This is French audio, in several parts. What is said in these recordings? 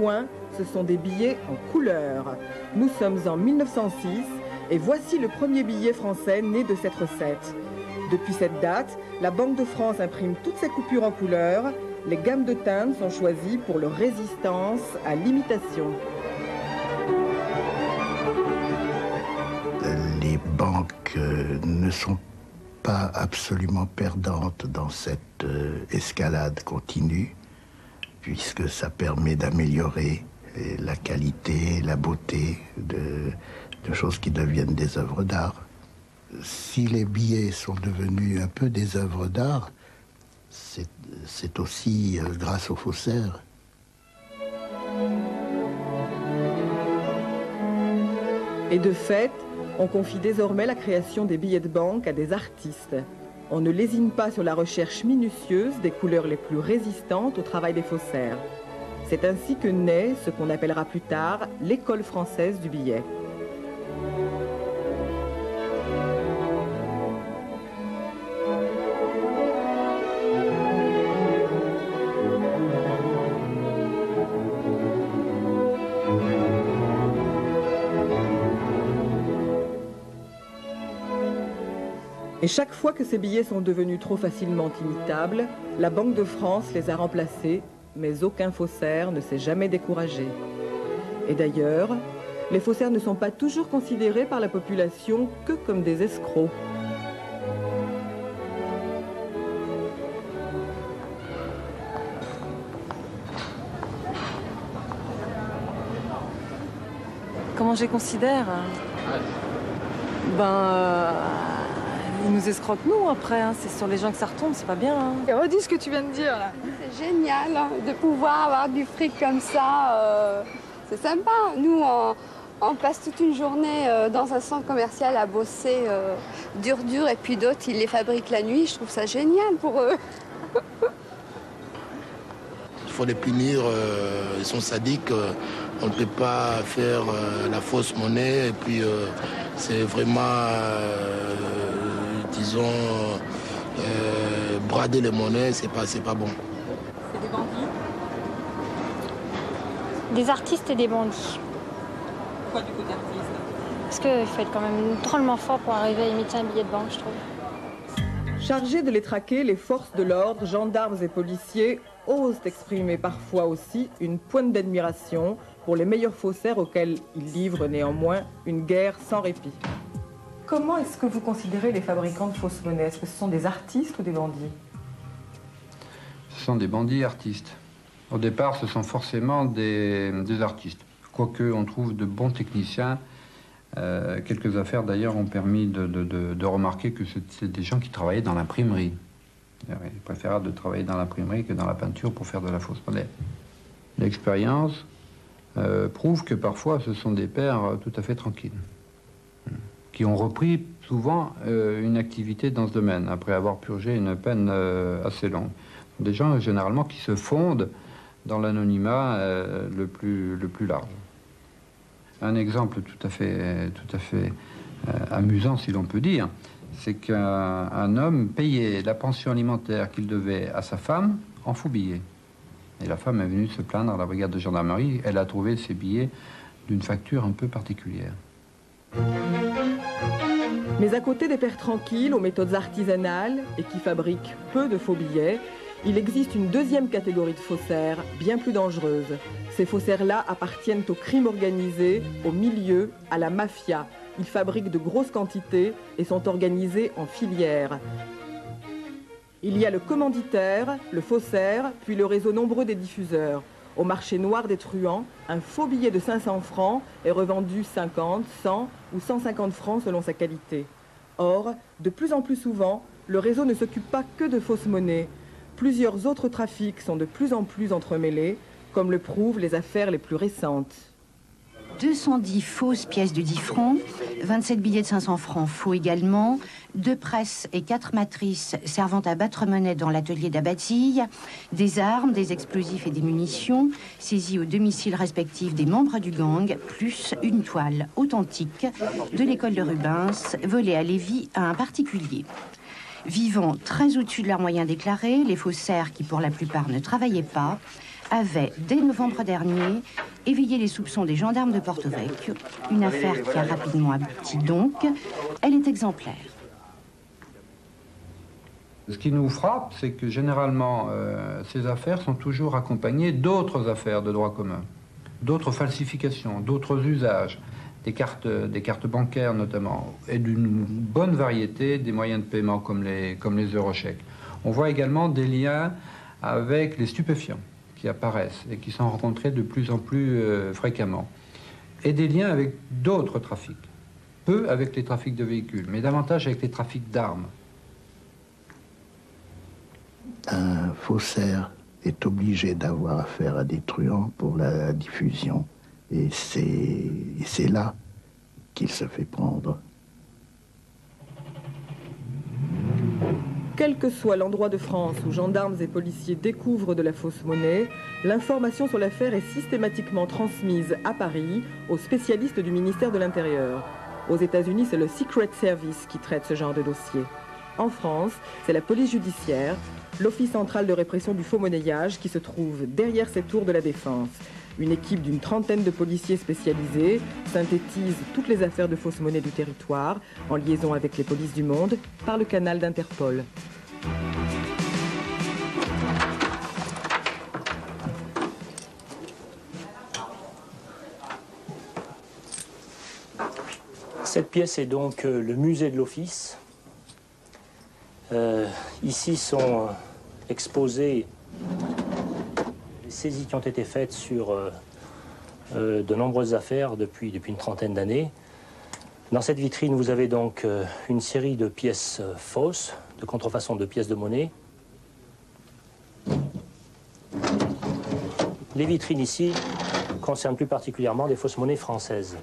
point, ce sont des billets en couleur. Nous sommes en 1906 et voici le premier billet français né de cette recette. Depuis cette date, la Banque de France imprime toutes ses coupures en couleur. Les gammes de teintes sont choisies pour leur résistance à l'imitation. Les banques ne sont pas absolument perdantes dans cette escalade continue, puisque ça permet d'améliorer la qualité, la beauté de choses qui deviennent des œuvres d'art. Si les billets sont devenus un peu des œuvres d'art, c'est aussi grâce aux faussaires. Et de fait, on confie désormais la création des billets de banque à des artistes. On ne lésine pas sur la recherche minutieuse des couleurs les plus résistantes au travail des faussaires. C'est ainsi que naît ce qu'on appellera plus tard l'école française du billet. Et chaque fois que ces billets sont devenus trop facilement imitables, la Banque de France les a remplacés, mais aucun faussaire ne s'est jamais découragé. Et d'ailleurs, les faussaires ne sont pas toujours considérés par la population que comme des escrocs. Comment je les considère? Ils nous escroquent nous après, hein. C'est sur les gens que ça retombe, c'est pas bien. Hein. Et redis ce que tu viens de dire là. C'est génial hein, de pouvoir avoir du fric comme ça, c'est sympa. Nous, on passe toute une journée dans un centre commercial à bosser dur et puis d'autres, ils les fabriquent la nuit. Je trouve ça génial pour eux. Il faut les punir, ils sont sadiques. On ne peut pas faire la fausse monnaie et puis c'est vraiment, disons, brader les monnaies, c'est pas bon. C'est des bandits? Des artistes et des bandits. Pourquoi du côté artiste? Parce qu'il faut être quand même drôlement fort pour arriver à imiter un billet de banque, je trouve. Chargés de les traquer, les forces de l'ordre, gendarmes et policiers osent exprimer parfois aussi une pointe d'admiration pour les meilleurs faussaires auxquels ils livrent néanmoins une guerre sans répit. Comment est-ce que vous considérez les fabricants de fausses monnaies? Est-ce que ce sont des artistes ou des bandits? Ce sont des bandits artistes. Au départ, ce sont forcément des artistes. Quoique, on trouve de bons techniciens. Quelques affaires, d'ailleurs, ont permis de remarquer que c'est des gens qui travaillaient dans l'imprimerie. Il est préférable de travailler dans l'imprimerie que dans la peinture pour faire de la fausse monnaie. L'expérience prouve que parfois, ce sont des pères tout à fait tranquilles, qui ont repris souvent une activité dans ce domaine, après avoir purgé une peine assez longue. Des gens, généralement, qui se fondent dans l'anonymat le plus large. Un exemple tout à fait amusant, si l'on peut dire, c'est qu'un homme payait la pension alimentaire qu'il devait à sa femme en faux billets. Et la femme est venue se plaindre à la brigade de gendarmerie. Elle a trouvé ces billets d'une facture un peu particulière. Mais à côté des pères tranquilles aux méthodes artisanales et qui fabriquent peu de faux billets, il existe une deuxième catégorie de faussaires, bien plus dangereuse. Ces faussaires-là appartiennent au crime organisé, au milieu, à la mafia. Ils fabriquent de grosses quantités et sont organisés en filières. Il y a le commanditaire, le faussaire, puis le réseau nombreux des diffuseurs. Au marché noir des truands, un faux billet de 500 francs est revendu 50, 100 ou 150 francs selon sa qualité. Or, de plus en plus souvent, le réseau ne s'occupe pas que de fausses monnaies. Plusieurs autres trafics sont de plus en plus entremêlés, comme le prouvent les affaires les plus récentes. 210 fausses pièces de 10 francs, 27 billets de 500 francs faux également, 2 presses et 4 matrices servant à battre monnaie dans l'atelier d'Abatille, des armes, des explosifs et des munitions saisis au domicile respectif des membres du gang, plus une toile authentique de l'école de Rubens volée à Lévis à un particulier. Vivant très au-dessus de leurs moyens déclarés, les faussaires, qui pour la plupart ne travaillaient pas, avait, dès novembre dernier, éveillé les soupçons des gendarmes de Porto Vecchio. Une affaire qui a rapidement abouti donc. Elle est exemplaire. Ce qui nous frappe, c'est que généralement, ces affaires sont toujours accompagnées d'autres affaires de droit commun, d'autres falsifications, d'autres usages, des cartes bancaires notamment, et d'une bonne variété des moyens de paiement comme les eurochèques. On voit également des liens avec les stupéfiants qui apparaissent et qui sont rencontrés de plus en plus fréquemment, et des liens avec d'autres trafics, peu avec les trafics de véhicules, mais davantage avec les trafics d'armes. Un faussaire est obligé d'avoir affaire à des truands pour la diffusion. Et c'est là qu'il se fait prendre. Quel que soit l'endroit de France où gendarmes et policiers découvrent de la fausse monnaie, l'information sur l'affaire est systématiquement transmise à Paris aux spécialistes du ministère de l'Intérieur. Aux États-Unis, c'est le Secret Service qui traite ce genre de dossier. En France, c'est la police judiciaire, l'Office central de répression du faux monnayage qui se trouve derrière ces tours de la Défense. Une équipe d'une trentaine de policiers spécialisés synthétise toutes les affaires de fausse monnaie du territoire, en liaison avec les polices du monde, par le canal d'Interpol. Cette pièce est donc le musée de l'Office. Ici sont exposées les saisies qui ont été faites sur de nombreuses affaires depuis une trentaine d'années. Dans cette vitrine, vous avez donc une série de pièces fausses, de contrefaçon de pièces de monnaie. Les vitrines ici concernent plus particulièrement les fausses monnaies françaises.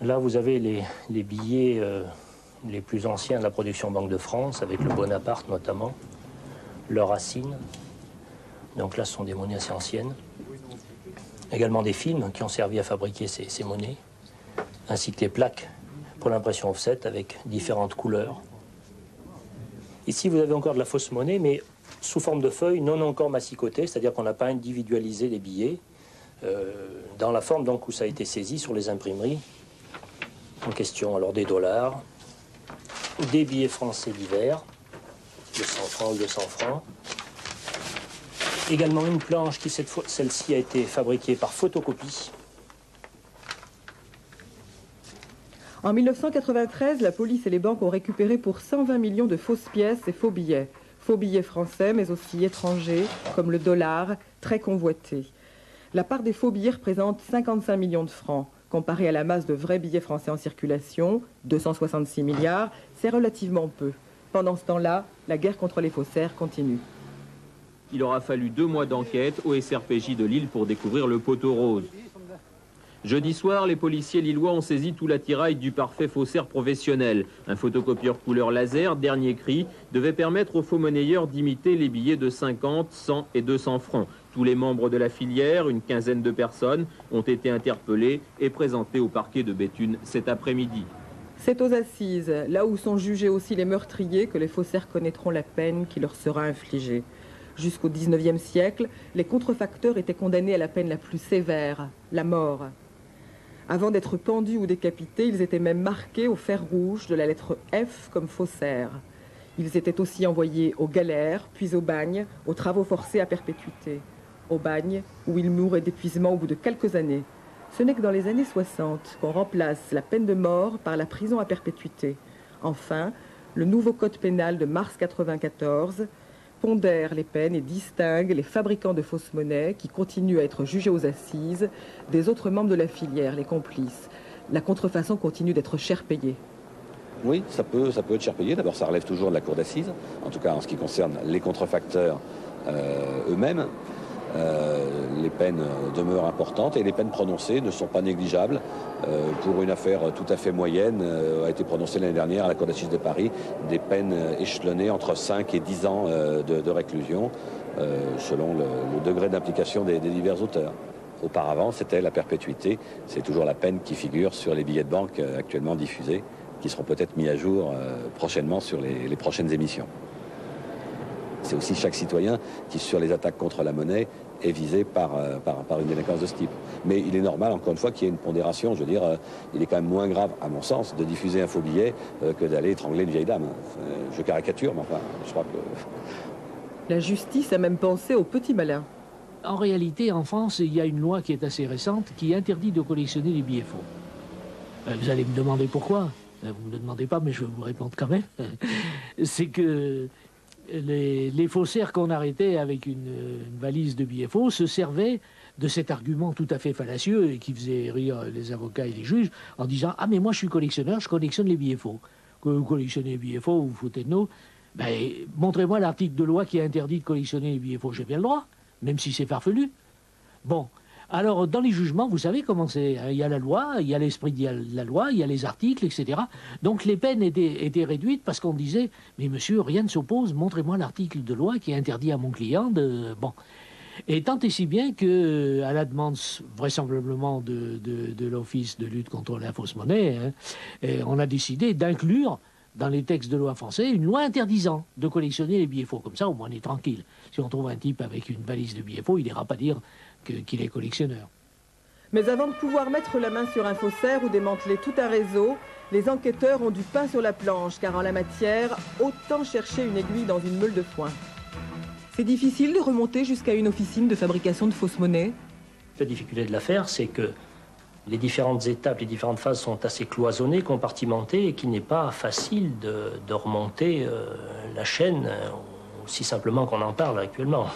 Là, vous avez les billets les plus anciens de la production Banque de France, avec le Bonaparte notamment, le Racine. Donc là, ce sont des monnaies assez anciennes. Également des films qui ont servi à fabriquer ces monnaies, ainsi que les plaques pour l'impression offset avec différentes couleurs. Ici, vous avez encore de la fausse monnaie, mais sous forme de feuilles non encore massicotées, c'est-à-dire qu'on n'a pas individualisé les billets, dans la forme donc où ça a été saisi sur les imprimeries en question. Alors des dollars, des billets français divers, de 100 francs ou 200 francs. Également une planche qui, celle-ci, a été fabriquée par photocopie. En 1993, la police et les banques ont récupéré pour 120 millions de fausses pièces et faux billets. Faux billets français, mais aussi étrangers, comme le dollar, très convoité. La part des faux billets représente 55 millions de francs. Comparé à la masse de vrais billets français en circulation, 266 milliards, c'est relativement peu. Pendant ce temps-là, la guerre contre les faussaires continue. Il aura fallu 2 mois d'enquête au SRPJ de Lille pour découvrir le poteau rose. Jeudi soir, les policiers lillois ont saisi tout l'attirail du parfait faussaire professionnel. Un photocopieur couleur laser, dernier cri, devait permettre aux faux monnayeurs d'imiter les billets de 50, 100 et 200 francs. Tous les membres de la filière, une quinzaine de personnes, ont été interpellés et présentés au parquet de Béthune cet après-midi. C'est aux assises, là où sont jugés aussi les meurtriers, que les faussaires connaîtront la peine qui leur sera infligée. Jusqu'au XIXe siècle, les contrefacteurs étaient condamnés à la peine la plus sévère, la mort. Avant d'être pendus ou décapités, ils étaient même marqués au fer rouge de la lettre F comme faussaires. Ils étaient aussi envoyés aux galères, puis au bagne, aux travaux forcés à perpétuité. Au bagne, où ils mouraient d'épuisement au bout de quelques années. Ce n'est que dans les années 60 qu'on remplace la peine de mort par la prison à perpétuité. Enfin, le nouveau code pénal de mars 1994 pondère les peines et distingue les fabricants de fausses monnaies qui continuent à être jugés aux assises des autres membres de la filière, les complices. La contrefaçon continue d'être cher payée. Oui, ça peut être cher payé. D'abord, ça relève toujours de la cour d'assises, en tout cas en ce qui concerne les contrefacteurs eux-mêmes. Les peines demeurent importantes et les peines prononcées ne sont pas négligeables. Pour une affaire tout à fait moyenne, a été prononcée l'année dernière à la Cour d'assises de Paris des peines échelonnées entre 5 et 10 ans de réclusion, selon le degré d'implication des divers auteurs. Auparavant, c'était la perpétuité. C'est toujours la peine qui figure sur les billets de banque actuellement diffusés qui seront peut-être mis à jour prochainement sur les prochaines émissions. C'est aussi chaque citoyen qui, sur les attaques contre la monnaie, est visé par une délinquance de ce type. Mais il est normal, encore une fois, qu'il y ait une pondération. Je veux dire, il est quand même moins grave, à mon sens, de diffuser un faux billet que d'aller étrangler une vieille dame. Je caricature, mais enfin, je crois que... La justice a même pensé aux petits malins. En réalité, en France, il y a une loi qui est assez récente qui interdit de collectionner les billets faux. Vous allez me demander pourquoi. Vous ne me le demandez pas, mais je vais vous répondre quand même. C'est que les faussaires qu'on arrêtait avec une valise de billets faux se servaient de cet argument tout à fait fallacieux et qui faisait rire les avocats et les juges en disant « Ah, mais moi, je suis collectionneur, je collectionne les billets faux. Que vous collectionnez les billets faux, vous vous foutez de nous. Ben, montrez-moi l'article de loi qui interdit de collectionner les billets faux. J'ai bien le droit, même si c'est farfelu. » Bon. Alors, dans les jugements, vous savez comment c'est. Il y a la loi, il y a l'esprit de la loi, il y a les articles, etc. Donc, les peines étaient réduites parce qu'on disait « Mais monsieur, rien ne s'oppose, montrez-moi l'article de loi qui interdit à mon client de... » Bon. Et tant et si bien que, à la demande vraisemblablement de l'Office de lutte contre la fausse monnaie, hein, on a décidé d'inclure dans les textes de loi français une loi interdisant de collectionner les billets faux. Comme ça, au moins, on est tranquille. Si on trouve un type avec une valise de billets faux, il n'ira pas dire qu'il est collectionneur. Mais avant de pouvoir mettre la main sur un faussaire ou démanteler tout un réseau, les enquêteurs ont du pain sur la planche, car en la matière, autant chercher une aiguille dans une meule de foin. C'est difficile de remonter jusqu'à une officine de fabrication de fausses monnaies. La difficulté de l'affaire, c'est que les différentes étapes, les différentes phases sont assez cloisonnées, compartimentées, et qu'il n'est pas facile de remonter la chaîne aussi simplement qu'on en parle actuellement.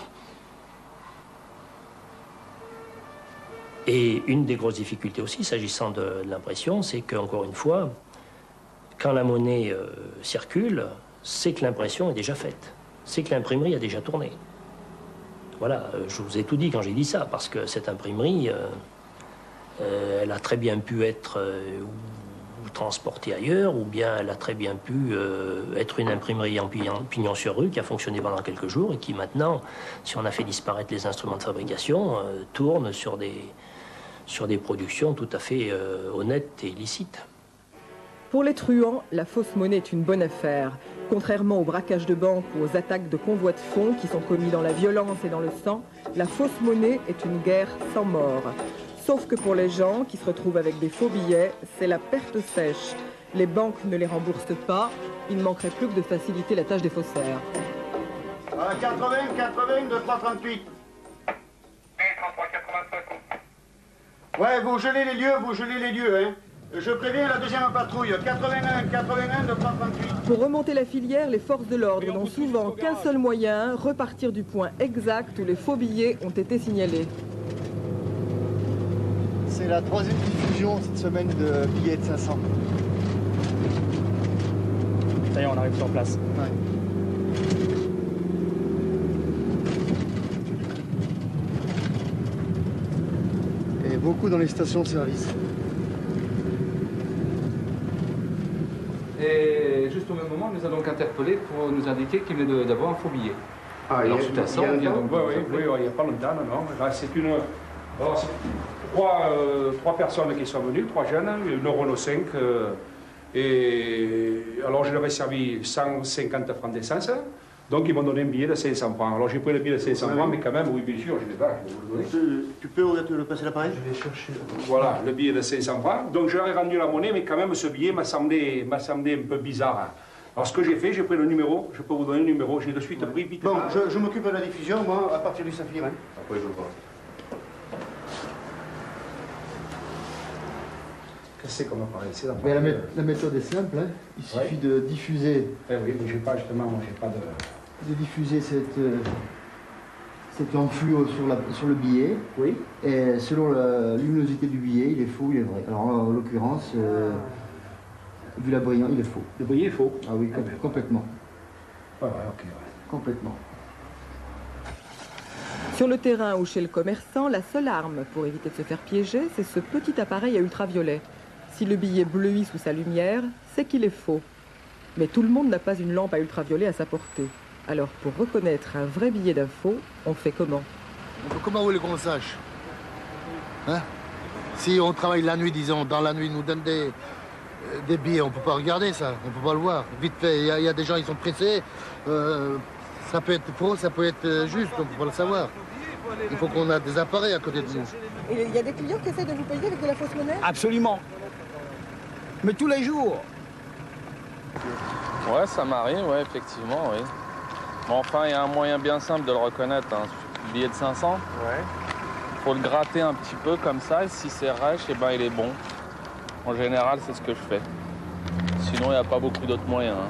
Et une des grosses difficultés aussi, s'agissant de l'impression, c'est qu'encore une fois, quand la monnaie circule, c'est que l'impression est déjà faite. C'est que l'imprimerie a déjà tourné. Voilà, je vous ai tout dit quand j'ai dit ça, parce que cette imprimerie, elle a très bien pu être transportée ailleurs, ou bien elle a très bien pu être une imprimerie en pignon sur rue qui a fonctionné pendant quelques jours et qui maintenant, si on a fait disparaître les instruments de fabrication, tourne sur des productions tout à fait honnêtes et licites. Pour les truands, la fausse monnaie est une bonne affaire. Contrairement au braquage de banque ou aux attaques de convois de fonds qui sont commis dans la violence et dans le sang, la fausse monnaie est une guerre sans mort. Sauf que pour les gens qui se retrouvent avec des faux billets, c'est la perte sèche. Les banques ne les remboursent pas, il ne manquerait plus que de faciliter la tâche des faussaires. 80, 238. 33, 85. Ouais, vous gelez les lieux, hein. Je préviens la deuxième patrouille, 81, 238. Pour remonter la filière, les forces de l'ordre n'ont souvent qu'un seul moyen, repartir du point exact où les faux billets ont été signalés. C'est la troisième diffusion cette semaine de billets de 500. Ça y est, on arrive sur place. Ouais. Et beaucoup dans les stations de service. Et juste au même moment, on nous a donc interpellés pour nous indiquer qu'il venait d'avoir un faux billet. Ah, alors suite à ça, on vient donc... Oui, il n'y a pas longtemps, non. C'est une... Alors, c'est trois personnes qui sont venues, 3 jeunes, une Renault 5. Et alors, je leur ai servi 150 francs d'essence. Donc, ils m'ont donné un billet de 500 francs. Alors, j'ai pris le billet de 500 francs, mais quand même, oui, bien sûr, je vais vous le donner. Tu peux le passer l'appareil? Je vais chercher. Voilà, le billet de 500 francs. Donc, je leur ai rendu la monnaie, mais quand même, ce billet m'a semblé un peu bizarre. Alors, ce que j'ai fait, j'ai pris le numéro. Je peux vous donner le numéro. J'ai de suite pris vite. Bon, je m'occupe de la diffusion, moi, à partir du saphir. Hein. Après, je le vois. C'est comme appareil, c'est mais la méthode est simple, hein. Il suffit de diffuser. Oui, mais j'ai pas justement, j'ai pas de. De diffuser cet enflux sur le billet. Oui. Et selon la luminosité du billet, il est faux, il est vrai. Alors en l'occurrence, vu la brillance, il est faux. Le billet est faux. Ah oui, complètement. Ouais, ok. Complètement. Sur le terrain ou chez le commerçant, la seule arme pour éviter de se faire piéger, c'est ce petit appareil à ultraviolet. Si le billet bleuit sous sa lumière, c'est qu'il est faux. Mais tout le monde n'a pas une lampe à ultraviolet à sa portée. Alors, pour reconnaître un vrai billet d'un faux, on fait comment? Comment voulez-vous qu'on le sache? Hein? Si on travaille la nuit, disons, dans la nuit, nous donne Des billets, on peut pas regarder ça, on peut pas le voir. Vite fait, il y a des gens, ils sont pressés. Ça peut être faux, ça peut être juste, on peut pas le savoir. Il faut qu'on ait des appareils à côté de nous. Et il y a des clients qui essaient de vous payer avec de la fausse monnaie? Absolument. Mais tous les jours. Ouais, ça m'arrive, ouais, effectivement, oui. Bon, enfin, il y a un moyen bien simple de le reconnaître. Hein. Le billet de 500, ouais. Faut le gratter un petit peu comme ça, et si c'est rêche, eh ben, il est bon. En général, c'est ce que je fais. Sinon, il n'y a pas beaucoup d'autres moyens. Hein.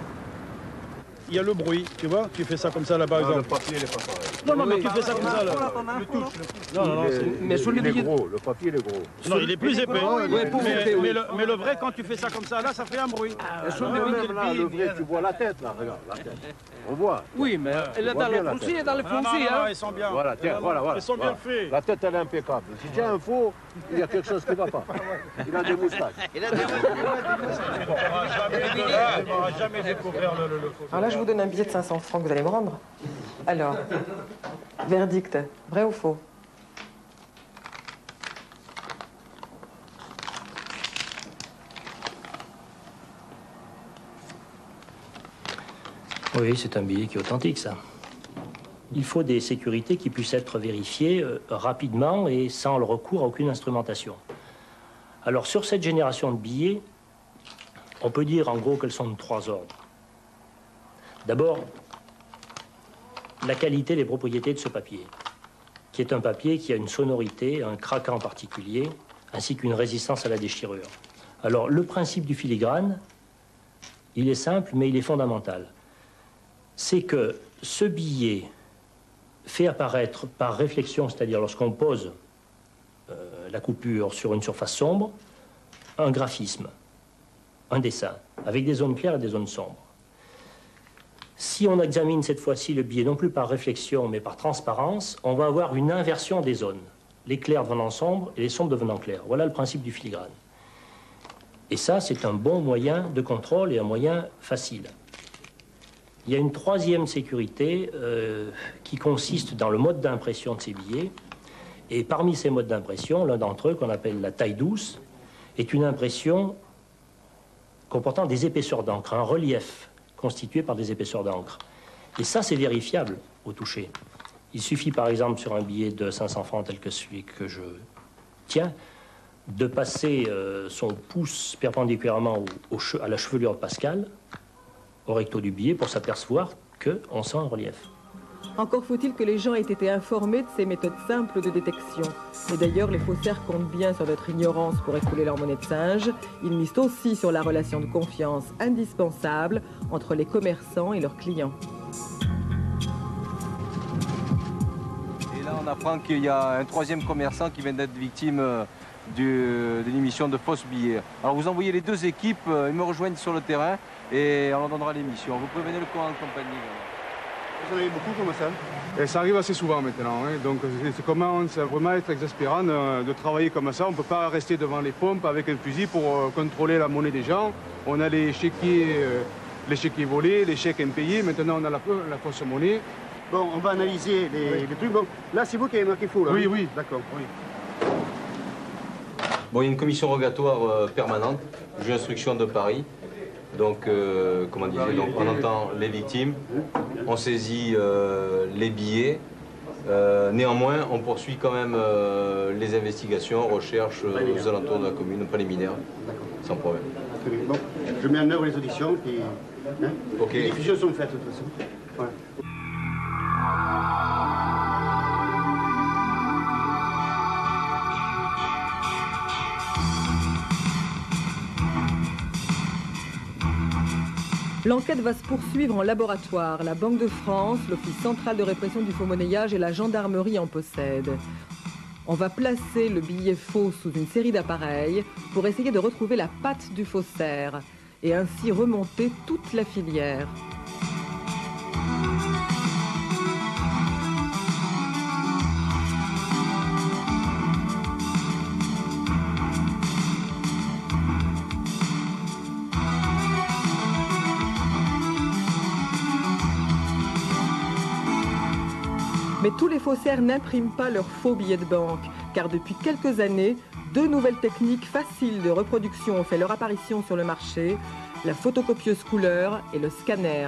Il y a le bruit, tu vois, tu fais ça comme ça là par exemple. Le papier, il est pas pareil. Non, mais tu fais ça comme ça là. Le touche. Non, mais sur le billet. Il est gros, le papier il est gros. Non, il est plus épais. Mais le vrai, quand tu fais ça comme ça là, ça fait un bruit. Le vrai, tu vois la tête là, regarde, la tête. On voit. Oui, mais elle est dans le foncier, dans le foncier. Non, ils sont bien. Voilà, tiens, voilà. Ils sont bien faits. La tête, elle est impeccable. Si tu as un faux, il y a quelque chose qui ne va pas. Il a des moustaches. Il a des moustaches. Il ne pourra jamais découvrir le faux. Alors là, je vous donne un billet de 500 francs que vous allez me rendre. Alors, verdict, vrai ou faux? Oui, c'est un billet qui est authentique, ça. Il faut des sécurités qui puissent être vérifiées rapidement et sans le recours à aucune instrumentation. Alors, sur cette génération de billets, on peut dire en gros qu'elles sont de 3 ordres. D'abord, la qualité des propriétés de ce papier, qui est un papier qui a une sonorité, un craquant particulier, ainsi qu'une résistance à la déchirure. Alors, le principe du filigrane, il est simple, mais il est fondamental. C'est que ce billet fait apparaître par réflexion, c'est-à-dire lorsqu'on pose la coupure sur une surface sombre, un graphisme, un dessin, avec des zones claires et des zones sombres. Si on examine cette fois-ci le billet non plus par réflexion, mais par transparence, on va avoir une inversion des zones. Les clairs devenant sombres et les sombres devenant clairs. Voilà le principe du filigrane. Et ça, c'est un bon moyen de contrôle et un moyen facile. Il y a une troisième sécurité qui consiste dans le mode d'impression de ces billets. Et parmi ces modes d'impression, l'un d'entre eux, qu'on appelle la taille douce, est une impression comportant des épaisseurs d'encre, un relief constitué par des épaisseurs d'encre. Et ça, c'est vérifiable au toucher. Il suffit, par exemple, sur un billet de 500 francs tel que celui que je tiens, de passer son pouce perpendiculairement à la chevelure de Pascal, au recto du billet, pour s'apercevoir qu'on sent un relief. Encore faut-il que les gens aient été informés de ces méthodes simples de détection. Et d'ailleurs, les faussaires comptent bien sur notre ignorance pour écouler leur monnaie de singe. Ils misent aussi sur la relation de confiance indispensable entre les commerçants et leurs clients. Et là, on apprend qu'il y a un troisième commerçant qui vient d'être victime d'une émission de fausses billets. Alors vous envoyez les deux équipes, ils me rejoignent sur le terrain et on leur donnera l'émission. Vous prévenez le courant de compagnie. Vous en avez beaucoup comme ça? Et ça arrive assez souvent maintenant, hein. Donc ça commence à vraiment être exaspérant de travailler comme ça. On ne peut pas rester devant les pompes avec un fusil pour contrôler la monnaie des gens. On a les chéquiers volés, les chèques impayés. Maintenant on a la fausse monnaie. Bon, on va analyser les trucs. Bon, là c'est vous qui avez marqué faux là? Oui, oui. D'accord, oui. Bon, il y a une commission rogatoire permanente, juge d'instruction de Paris. Donc, comment dire, donc on entend les victimes, on saisit les billets. Néanmoins, on poursuit quand même les investigations, recherches aux alentours de la commune, préliminaires, sans problème. Bon, je mets en œuvre les auditions, puis hein, okay. Les diffusions sont faites de toute façon. Voilà. L'enquête va se poursuivre en laboratoire. La Banque de France, l'Office central de répression du faux monnayage et la gendarmerie en possèdent. On va placer le billet faux sous une série d'appareils pour essayer de retrouver la patte du faussaire et ainsi remonter toute la filière. Mais tous les faussaires n'impriment pas leurs faux billets de banque, car depuis quelques années, Deux nouvelles techniques faciles de reproduction ont fait leur apparition sur le marché, la photocopieuse couleur et le scanner.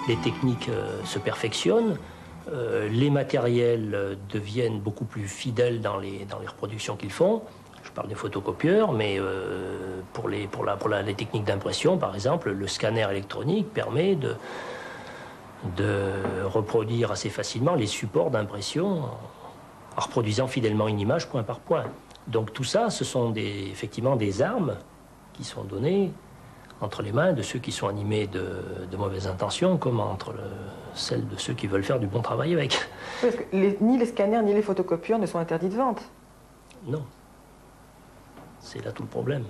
Les techniques se perfectionnent, les matériels deviennent beaucoup plus fidèles dans les reproductions qu'ils font. Je parle des photocopieurs, mais pour les techniques d'impression, par exemple, le scanner électronique permet de reproduire assez facilement les supports d'impression en reproduisant fidèlement une image point par point. Donc tout ça, ce sont effectivement des armes qui sont données entre les mains de ceux qui sont animés de mauvaises intentions, comme entre celles de ceux qui veulent faire du bon travail avec. Parce que ni les scanners ni les photocopieurs ne sont interdits de vente. Non. C'est là tout le problème.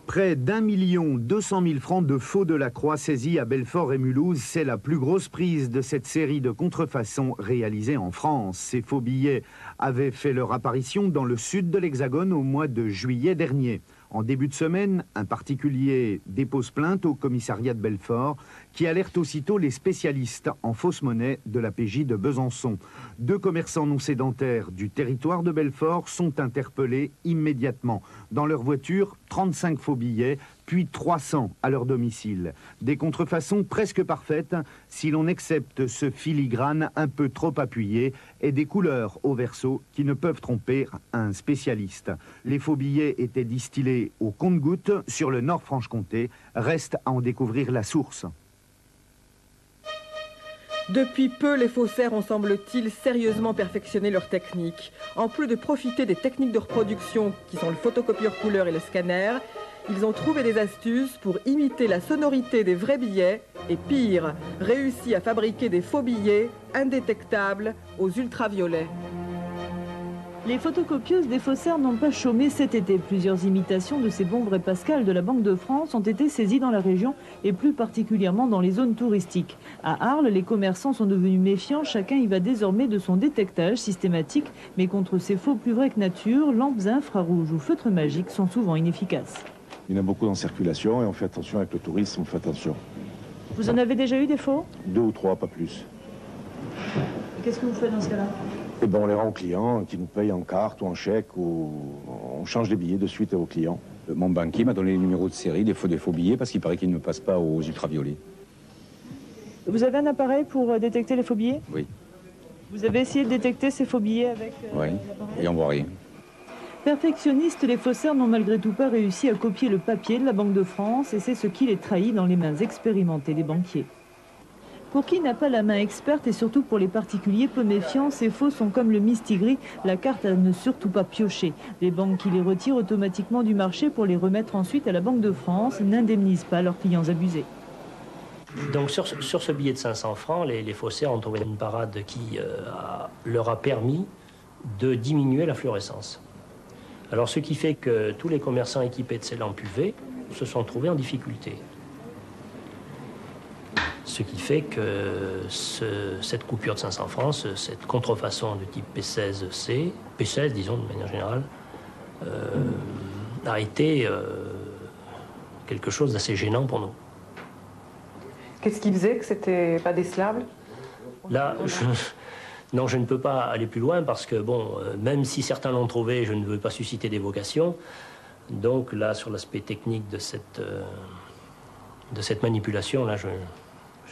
Près d'1 200 000 francs de faux Delacroix saisis à Belfort et Mulhouse, c'est la plus grosse prise de cette série de contrefaçons réalisées en France. Ces faux billets avaient fait leur apparition dans le sud de l'Hexagone au mois de juillet dernier. En début de semaine, un particulier dépose plainte au commissariat de Belfort qui alerte aussitôt les spécialistes en fausse monnaie de la PJ de Besançon. 2 commerçants non sédentaires du territoire de Belfort sont interpellés immédiatement. Dans leur voiture, 35 faux billets, puis 300 à leur domicile. Des contrefaçons presque parfaites si l'on accepte ce filigrane un peu trop appuyé et des couleurs au verso qui ne peuvent tromper un spécialiste. Les faux billets étaient distillés au compte-gouttes sur le Nord-Franche-Comté. Reste à en découvrir la source. Depuis peu, les faussaires ont, semble-t-il, sérieusement perfectionné leur technique. En plus de profiter des techniques de reproduction qui sont le photocopieur couleur et le scanner, ils ont trouvé des astuces pour imiter la sonorité des vrais billets et, pire, réussi à fabriquer des faux billets indétectables aux ultraviolets. Les photocopieuses des faussaires n'ont pas chômé cet été. Plusieurs imitations de ces bons vrais Pascal de la Banque de France ont été saisies dans la région et plus particulièrement dans les zones touristiques. À Arles, les commerçants sont devenus méfiants. Chacun y va désormais de son détectage systématique. Mais contre ces faux plus vrais que nature, lampes infrarouges ou feutres magiques sont souvent inefficaces. Il y en a beaucoup en circulation et on fait attention avec le tourisme, on fait attention. Vous en avez déjà eu des faux? 2 ou 3, pas plus. Qu'est-ce que vous faites dans ce cas-là? Eh ben, on les rend aux clients qui nous payent en carte ou en chèque ou on change les billets de suite aux clients. Mon banquier m'a donné les numéros de série des faux billets parce qu'il paraît qu'ils ne passent pas aux ultraviolets. Vous avez un appareil pour détecter les faux billets? Oui. Vous avez essayé de détecter ces faux billets avec oui, et on voit rien. Perfectionnistes, les faussaires n'ont malgré tout pas réussi à copier le papier de la Banque de France et c'est ce qui les trahit dans les mains expérimentées des banquiers. Pour qui n'a pas la main experte et surtout pour les particuliers peu méfiants, ces faux sont comme le mistigris, la carte à ne surtout pas piocher. Les banques qui les retirent automatiquement du marché pour les remettre ensuite à la Banque de France n'indemnisent pas leurs clients abusés. Donc sur ce billet de 500 francs, les faussaires ont trouvé une parade qui leur a permis de diminuer la fluorescence. Alors ce qui fait que tous les commerçants équipés de ces lampes UV se sont trouvés en difficulté. Ce qui fait que cette coupure de 500 francs, cette contrefaçon de type P16C, P16 disons de manière générale, a été quelque chose d'assez gênant pour nous. Qu'est-ce qui faisait que c'était pas décelable? Là, non, je ne peux pas aller plus loin parce que, bon, même si certains l'ont trouvé, je ne veux pas susciter d'évocation. Donc là, sur l'aspect technique de cette manipulation, là, je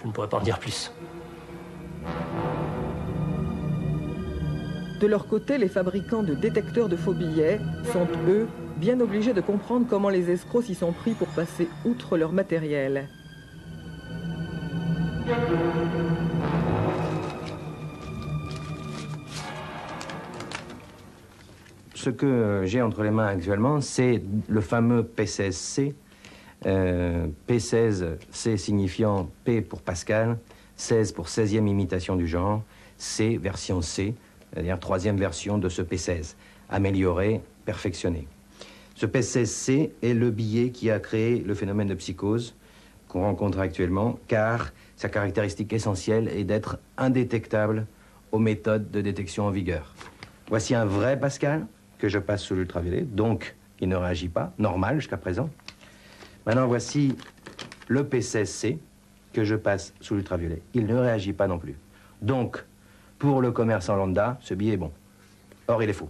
ne pourrais pas en dire plus. De leur côté, les fabricants de détecteurs de faux billets sont, eux, bien obligés de comprendre comment les escrocs s'y sont pris pour passer outre leur matériel. Ce que j'ai entre les mains actuellement, c'est le fameux P16C. P16C signifiant P pour Pascal, 16 pour 16e imitation du genre, C, version C, c'est-à-dire 3e version de ce P16, amélioré, perfectionné. Ce P16C est le billet qui a créé le phénomène de psychose qu'on rencontre actuellement, car sa caractéristique essentielle est d'être indétectable aux méthodes de détection en vigueur. Voici un vrai Pascal que je passe sous l'ultraviolet, donc il ne réagit pas, normal jusqu'à présent. Maintenant, voici le P16C, que je passe sous l'ultraviolet. Il ne réagit pas non plus. Donc, pour le commerçant lambda, ce billet est bon. Or, il est faux.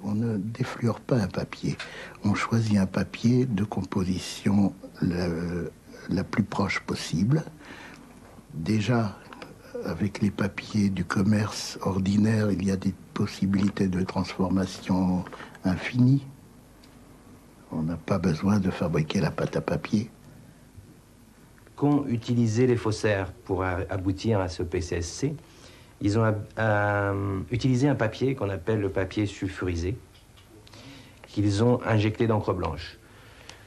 On ne défluore pas un papier. On choisit un papier de composition la plus proche possible. Déjà, avec les papiers du commerce ordinaire, il y a des possibilités de transformation infinies. On n'a pas besoin de fabriquer la pâte à papier. Qu'ont utilisé les faussaires pour aboutir à ce PCSC? Ils ont utilisé un papier qu'on appelle le papier sulfurisé, qu'ils ont injecté d'encre blanche.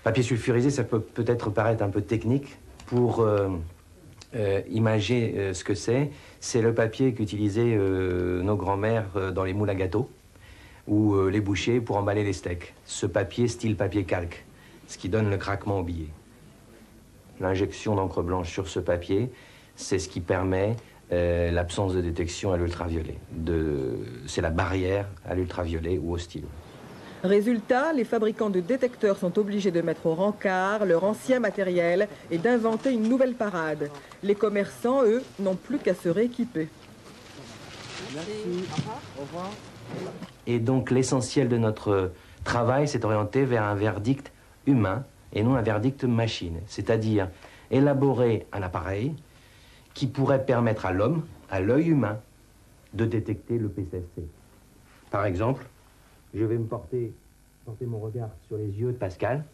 Papier sulfurisé, ça peut peut-être paraître un peu technique. Pour imager ce que c'est le papier qu'utilisaient nos grands-mères dans les moules à gâteaux ou les bouchers pour emballer les steaks. Ce papier, style papier calque, ce qui donne le craquement au billet. L'injection d'encre blanche sur ce papier, c'est ce qui permet l'absence de détection à l'ultraviolet. C'est la barrière à l'ultraviolet ou au stylo. Résultat, les fabricants de détecteurs sont obligés de mettre au rencard leur ancien matériel et d'inventer une nouvelle parade. Les commerçants, eux, n'ont plus qu'à se rééquiper. Merci. Au revoir. Et donc l'essentiel de notre travail s'est orienté vers un verdict humain et non un verdict machine. C'est-à-dire élaborer un appareil qui pourrait permettre à l'homme, à l'œil humain, de détecter le PCSC. Par exemple, je vais me porter mon regard sur les yeux de Pascal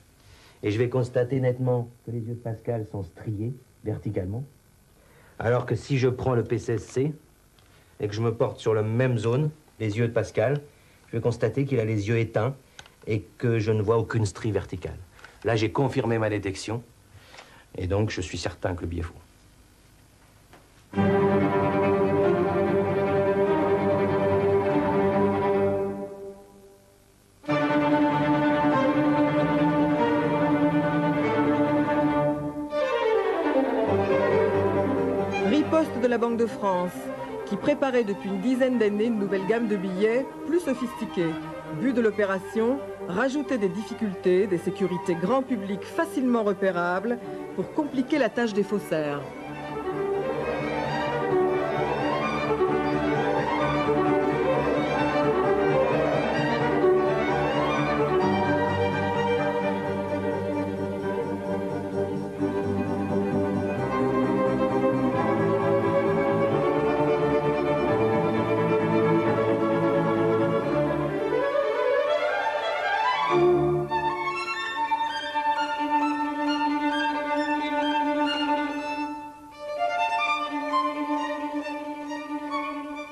et je vais constater nettement que les yeux de Pascal sont striés verticalement. Alors que si je prends le PCSC et que je me porte sur la même zone, les yeux de Pascal, je vais constater qu'il a les yeux éteints et que je ne vois aucune strie verticale. Là, j'ai confirmé ma détection et donc je suis certain que le billet est faux. Riposte de la Banque de France, qui préparait depuis une dizaine d'années une nouvelle gamme de billets plus sophistiqués. But de l'opération, rajouter des difficultés, des sécurités grand public facilement repérables pour compliquer la tâche des faussaires.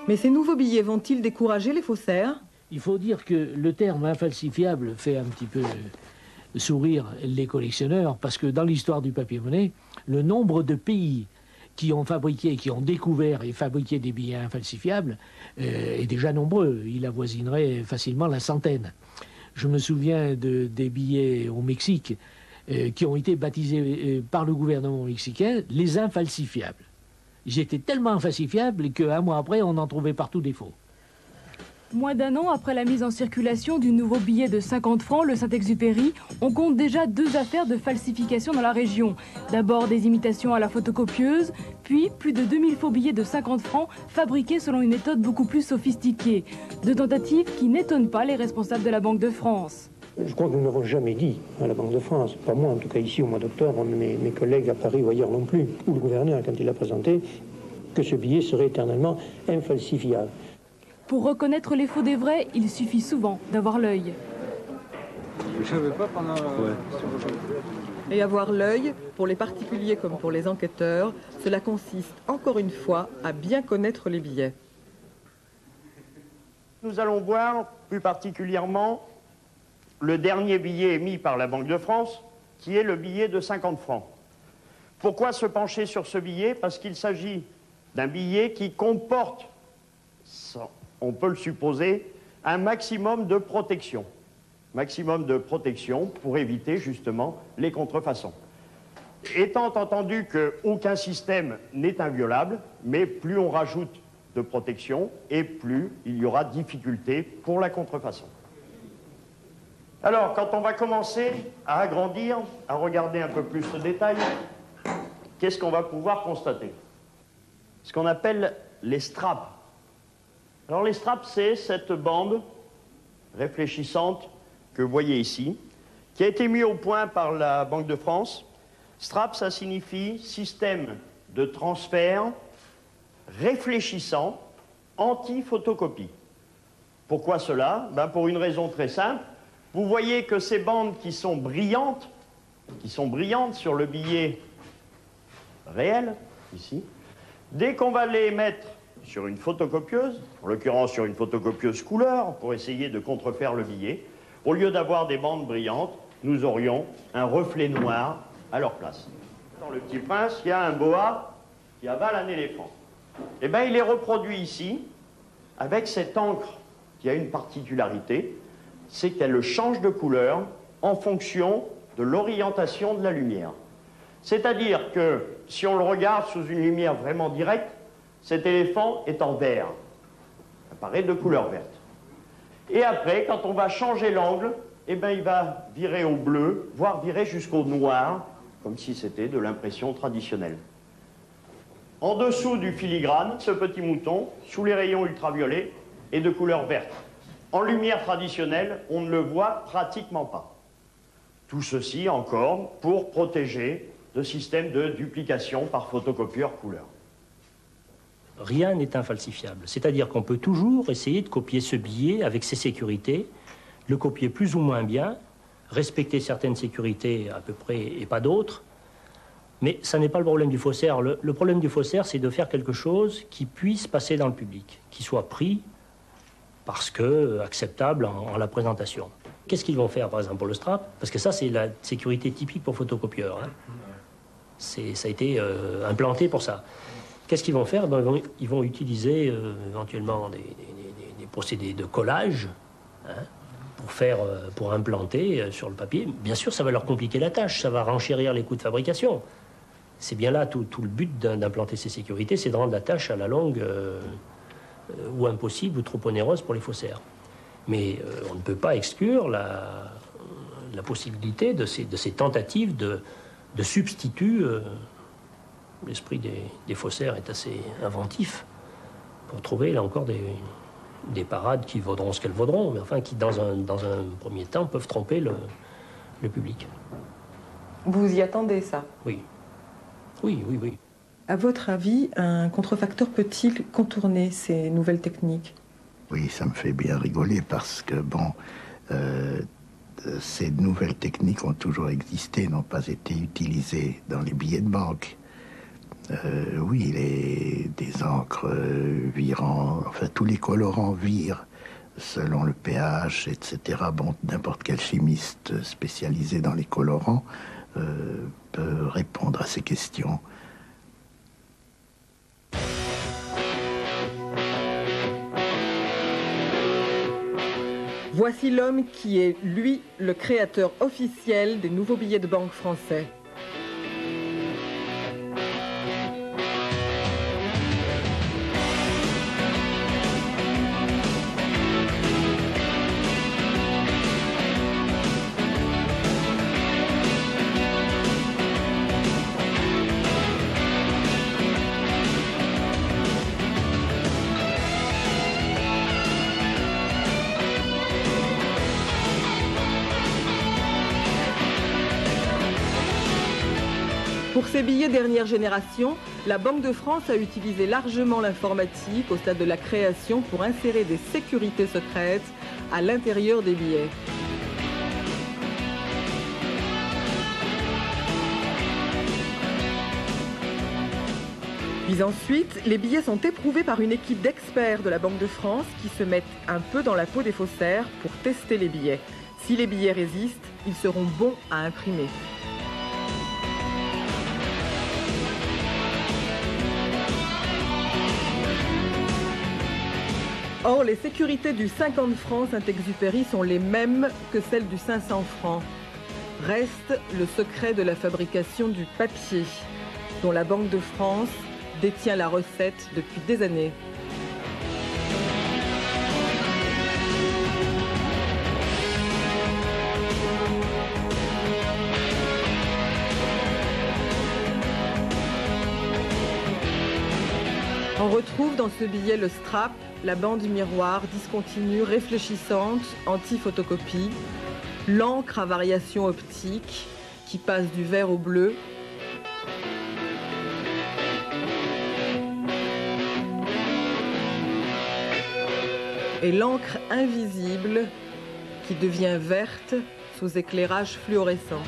Mais ces nouveaux billets vont-ils décourager les faussaires? Il faut dire que le terme infalsifiable fait un petit peu sourire les collectionneurs, parce que dans l'histoire du papier-monnaie, le nombre de pays qui ont fabriqué, qui ont découvert et fabriqué des billets infalsifiables est déjà nombreux. Il avoisinerait facilement la centaine. Je me souviens des billets au Mexique qui ont été baptisés par le gouvernement mexicain les infalsifiables. Ils étaient tellement infalsifiables qu'un mois après, on en trouvait partout des faux. Moins d'un an après la mise en circulation du nouveau billet de 50 francs, le Saint-Exupéry, on compte déjà 2 affaires de falsification dans la région. D'abord des imitations à la photocopieuse, puis plus de 2000 faux billets de 50 francs fabriqués selon une méthode beaucoup plus sophistiquée. 2 tentatives qui n'étonnent pas les responsables de la Banque de France. Je crois que nous n'avons jamais dit à la Banque de France, pas moi en tout cas ici au mois d'octobre, mes collègues à Paris ou ailleurs non plus, ou le gouverneur quand il l'a présenté, que ce billet serait éternellement infalsifiable. Pour reconnaître les faux des vrais, il suffit souvent d'avoir l'œil. Je ne savais pas pendant... Et avoir l'œil, pour les particuliers comme pour les enquêteurs, cela consiste encore une fois à bien connaître les billets. Nous allons voir plus particulièrement le dernier billet émis par la Banque de France, qui est le billet de 50 francs. Pourquoi se pencher sur ce billet? Parce qu'il s'agit d'un billet qui comporte, on peut le supposer, un maximum de protection. Maximum de protection pour éviter justement les contrefaçons. Étant entendu qu'aucun système n'est inviolable, mais plus on rajoute de protection et plus il y aura difficulté pour la contrefaçon. Alors, quand on va commencer à agrandir, à regarder un peu plus ce détail, qu'est-ce qu'on va pouvoir constater? Ce qu'on appelle les straps. Alors les straps, c'est cette bande réfléchissante que vous voyez ici, qui a été mise au point par la Banque de France. Strap, ça signifie système de transfert réfléchissant anti-photocopie. Pourquoi cela? Ben pour une raison très simple. Vous voyez que ces bandes qui sont brillantes sur le billet réel, ici, dès qu'on va les mettre sur une photocopieuse, en l'occurrence sur une photocopieuse couleur, pour essayer de contrefaire le billet, au lieu d'avoir des bandes brillantes, nous aurions un reflet noir à leur place. Dans Le Petit Prince, il y a un boa qui avale un éléphant. Eh bien, il est reproduit ici avec cette encre qui a une particularité, c'est qu'elle change de couleur en fonction de l'orientation de la lumière. C'est-à-dire que si on le regarde sous une lumière vraiment directe, cet éléphant est en vert. Il apparaît de couleur verte. Et après, quand on va changer l'angle, eh bien, il va virer au bleu, voire virer jusqu'au noir, comme si c'était de l'impression traditionnelle. En dessous du filigrane, ce petit mouton, sous les rayons ultraviolets, est de couleur verte. En lumière traditionnelle, on ne le voit pratiquement pas. Tout ceci encore pour protéger le système de duplication par photocopieur couleur. Rien n'est infalsifiable. C'est-à-dire qu'on peut toujours essayer de copier ce billet avec ses sécurités, le copier plus ou moins bien, respecter certaines sécurités à peu près et pas d'autres. Mais ça n'est pas le problème du faussaire. Le problème du faussaire, c'est de faire quelque chose qui puisse passer dans le public, qui soit pris parce que acceptable en la présentation. Qu'est-ce qu'ils vont faire, par exemple, pour le strap? Parce que ça, c'est la sécurité typique pour photocopieur. Hein. Ça a été implanté pour ça. Qu'est-ce qu'ils vont faire? Ben, ils vont utiliser éventuellement des procédés de collage, hein, pour implanter sur le papier. Bien sûr, ça va leur compliquer la tâche, ça va renchérir les coûts de fabrication. C'est bien là tout le but d'implanter ces sécurités, c'est de rendre la tâche à la longue ou impossible ou trop onéreuse pour les faussaires. Mais on ne peut pas exclure la possibilité de ces tentatives de substitut. L'esprit des faussaires est assez inventif pour trouver, là encore, des parades qui vaudront ce qu'elles vaudront, mais enfin qui, dans un premier temps, peuvent tromper le public. Vous y attendez, ça? Oui. Oui. À votre avis, un contrefacteur peut-il contourner ces nouvelles techniques? Oui, ça me fait bien rigoler parce que, bon, ces nouvelles techniques ont toujours existé, n'ont pas été utilisées dans les billets de banque. Oui, des encres virant, enfin tous les colorants virent selon le pH, etc. Bon, n'importe quel chimiste spécialisé dans les colorants peut répondre à ces questions. Voici l'homme qui est, lui, le créateur officiel des nouveaux billets de banque français. Pour ces billets dernière génération, la Banque de France a utilisé largement l'informatique au stade de la création pour insérer des sécurités secrètes à l'intérieur des billets. Puis ensuite, les billets sont éprouvés par une équipe d'experts de la Banque de France qui se mettent un peu dans la peau des faussaires pour tester les billets. Si les billets résistent, ils seront bons à imprimer. Or, les sécurités du 50 francs Saint-Exupéry sont les mêmes que celles du 500 francs. Reste le secret de la fabrication du papier, dont la Banque de France détient la recette depuis des années. On retrouve dans ce billet le strap, la bande miroir discontinue, réfléchissante, anti-photocopie, l'encre à variation optique qui passe du vert au bleu, et l'encre invisible qui devient verte sous éclairage fluorescent.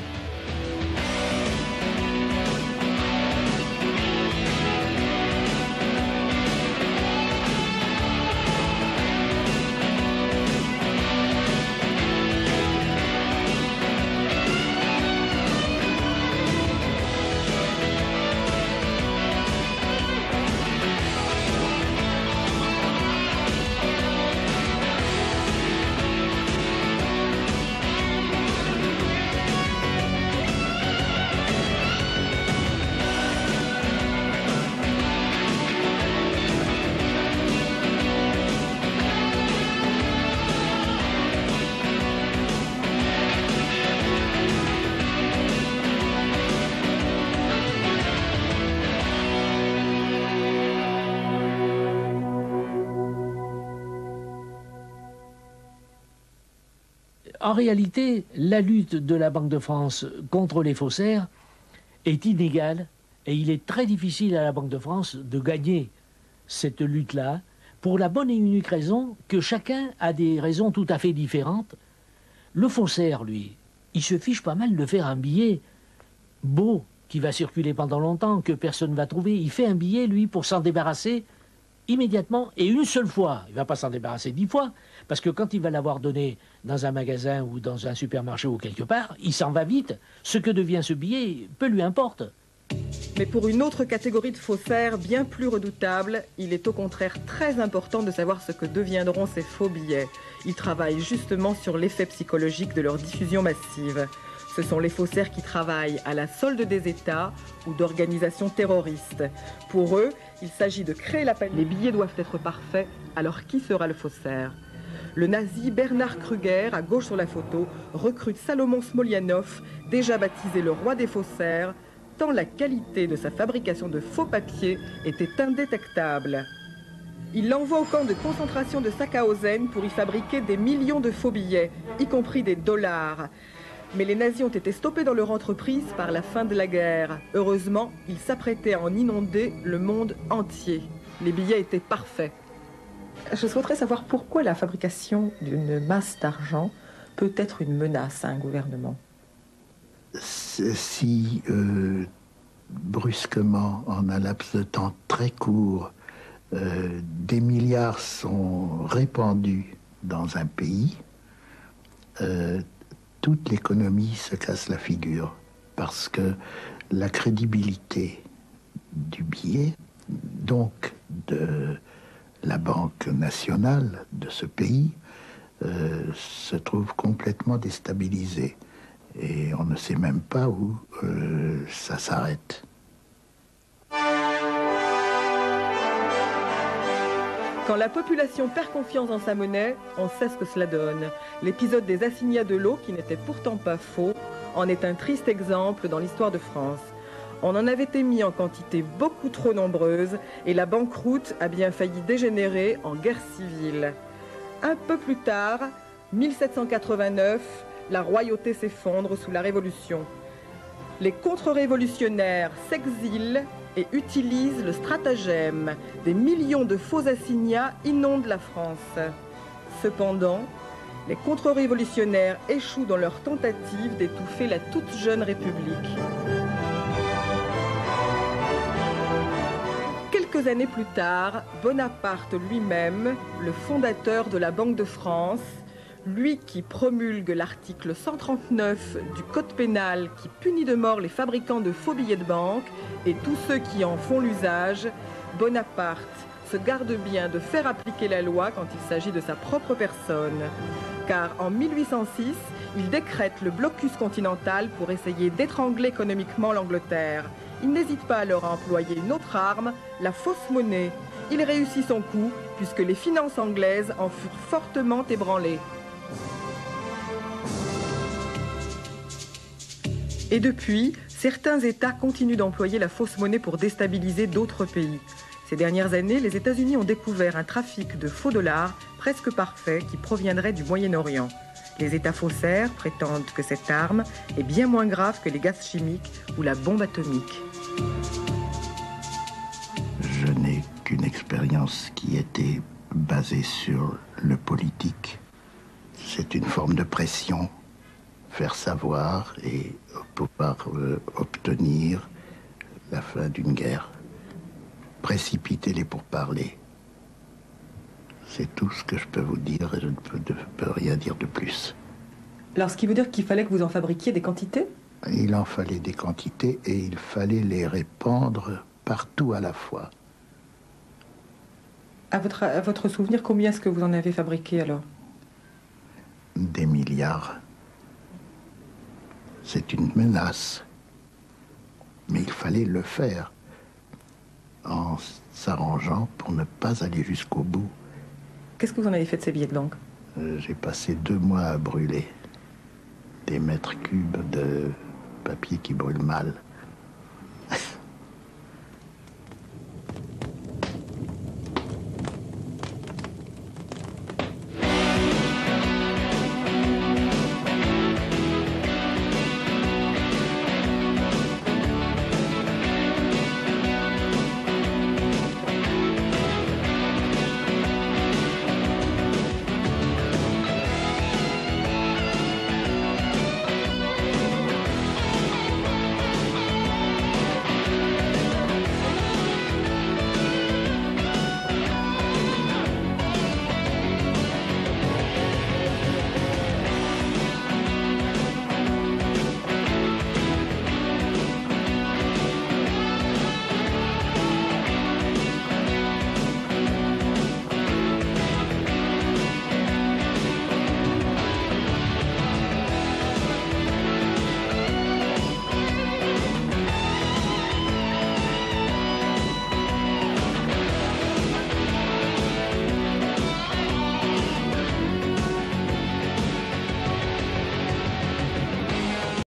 En réalité, la lutte de la Banque de France contre les faussaires est inégale et il est très difficile à la Banque de France de gagner cette lutte-là pour la bonne et unique raison que chacun a des raisons tout à fait différentes. Le faussaire, lui, il se fiche pas mal de faire un billet beau qui va circuler pendant longtemps, que personne ne va trouver. Il fait un billet, lui, pour s'en débarrasser immédiatement et une seule fois. Il ne va pas s'en débarrasser 10 fois, parce que quand il va l'avoir donné dans un magasin ou dans un supermarché ou quelque part, il s'en va vite. Ce que devient ce billet, peu lui importe. Mais pour une autre catégorie de faussaires bien plus redoutable, il est au contraire très important de savoir ce que deviendront ces faux billets. Ils travaillent justement sur l'effet psychologique de leur diffusion massive. Ce sont les faussaires qui travaillent à la solde des États ou d'organisations terroristes. Pour eux, il s'agit de créer la panique. Les billets doivent être parfaits, alors qui sera le faussaire ? Le nazi Bernard Kruger, à gauche sur la photo, recrute Salomon Smolianov, déjà baptisé le roi des faussaires, tant la qualité de sa fabrication de faux papiers était indétectable. Il l'envoie au camp de concentration de Sachsenhausen pour y fabriquer des millions de faux billets, y compris des dollars. Mais les nazis ont été stoppés dans leur entreprise par la fin de la guerre. Heureusement, ils s'apprêtaient à en inonder le monde entier. Les billets étaient parfaits. Je souhaiterais savoir pourquoi la fabrication d'une masse d'argent peut être une menace à un gouvernement. Si brusquement, en un laps de temps très court, des milliards sont répandus dans un pays, toute l'économie se casse la figure parce que la crédibilité du billet, donc de la Banque nationale de ce pays, se trouve complètement déstabilisée. Et on ne sait même pas où ça s'arrête. Quand la population perd confiance dans sa monnaie, on sait ce que cela donne. L'épisode des assignats de l'eau, qui n'était pourtant pas faux, en est un triste exemple dans l'histoire de France. On en avait émis en quantité beaucoup trop nombreuse et la banqueroute a bien failli dégénérer en guerre civile. Un peu plus tard, 1789, la royauté s'effondre sous la Révolution. Les contre-révolutionnaires s'exilent et utilisent le stratagème. Des millions de faux assignats inondent la France. Cependant, les contre-révolutionnaires échouent dans leur tentative d'étouffer la toute jeune République. Quelques années plus tard, Bonaparte lui-même, le fondateur de la Banque de France, lui qui promulgue l'article 139 du Code pénal qui punit de mort les fabricants de faux billets de banque et tous ceux qui en font l'usage, Bonaparte se garde bien de faire appliquer la loi quand il s'agit de sa propre personne. Car en 1806, il décrète le blocus continental pour essayer d'étrangler économiquement l'Angleterre. Il n'hésite pas alors à employer une autre arme, la fausse monnaie. Il réussit son coup puisque les finances anglaises en furent fortement ébranlées. Et depuis, certains États continuent d'employer la fausse monnaie pour déstabiliser d'autres pays. Ces dernières années, les États-Unis ont découvert un trafic de faux dollars presque parfait qui proviendrait du Moyen-Orient. Les États faussaires prétendent que cette arme est bien moins grave que les gaz chimiques ou la bombe atomique. Je n'ai qu'une expérience qui était basée sur le politique. C'est une forme de pression, faire savoir et pouvoir obtenir la fin d'une guerre. Précipiter les pourparlers. C'est tout ce que je peux vous dire et je ne peux rien dire de plus. Alors, ce qui veut dire qu'il fallait que vous en fabriquiez des quantités? Il en fallait des quantités et il fallait les répandre partout à la fois. À votre souvenir, combien est-ce que vous en avez fabriqué alors? Des milliards. C'est une menace. Mais il fallait le faire en s'arrangeant pour ne pas aller jusqu'au bout. Qu'est-ce que vous en avez fait de ces billets de banque? J'ai passé 2 mois à brûler des mètres cubes de papier qui brûle mal.